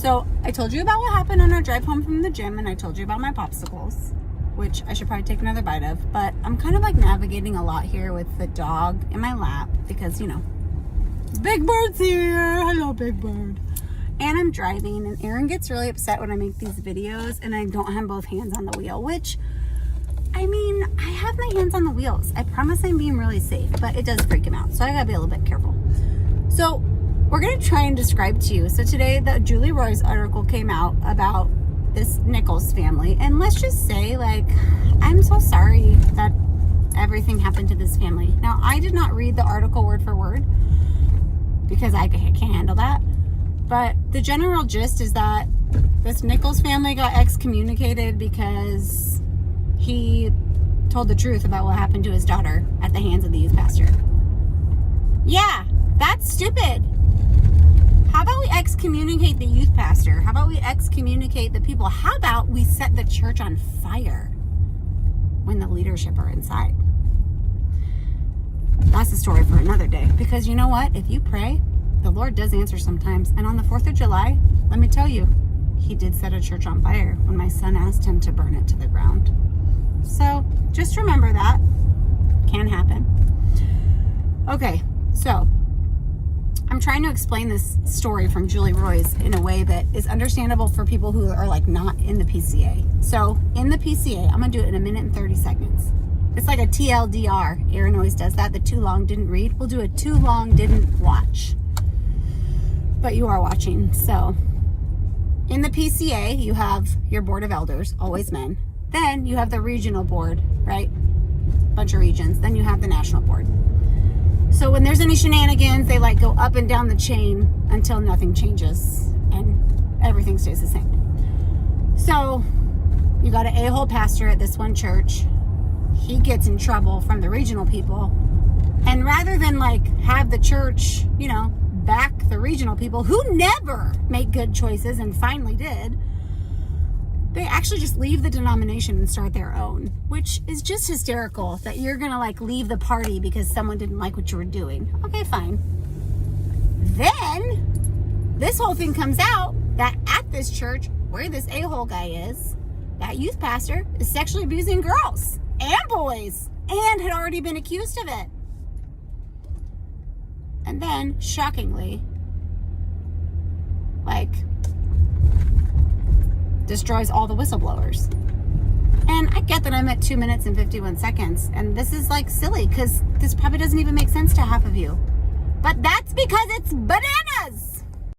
So I told you about what happened on our drive home from the gym, and I told you about my popsicles, which I should probably take another bite of, but I'm kind of like navigating a lot here with the dog in my lap because, you know, Big Bird's here. Hello, Big Bird. And I'm driving, and Aaron gets really upset when I make these videos and I don't have both hands on the wheel, which, I mean, I have my hands on the wheels. I promise I'm being really safe, but it does freak him out, so I gotta be a little bit careful. So we're gonna try and describe to you. So today the Julie Roys article came out about this Nichols family, and let's just say, like, I'm so sorry that everything happened to this family. Now, I did not read the article word for word because I can't handle that, but the general gist is that this Nichols family got excommunicated because he told the truth about what happened to his daughter at the hands of the youth pastor. Yeah, that's stupid. How about we excommunicate the youth pastor? How about we excommunicate the people? How about we set the church on fire when the leadership are inside? That's a story for another day. Because you know what? If you pray, the Lord does answer sometimes. And on the 4th of July, let me tell you, he did set a church on fire when my son asked him to burn it to the ground. So just remember that. Can happen. Okay, so I'm trying to explain this story from Julie Roys in a way that is understandable for people who are like not in the PCA. So in the PCA, I'm gonna do it in 1 minute and 30 seconds. It's like a TLDR. Aaron always does that. The too long didn't read. We'll do a too long didn't watch. But you are watching. So in the PCA, you have your board of elders, always men. Then you have the regional board, right? Bunch of regions. Then you have the national board. So when there's any shenanigans, they like go up and down the chain until nothing changes and everything stays the same. So you got an a-hole pastor at this one church. He gets in trouble from the regional people. And rather than like have the church, you know, back the regional people who never make good choices and finally did, they actually just leave the denomination and start their own, which is just hysterical that you're gonna like leave the party because someone didn't like what you were doing. Okay, fine. Then this whole thing comes out that at this church where this a-hole guy is, that youth pastor is sexually abusing girls and boys and had already been accused of it. And then, shockingly, like, destroys all the whistleblowers. And I get that I'm at 2 minutes and 51 seconds, and this is like silly because this probably doesn't even make sense to half of you. But that's because it's bananas!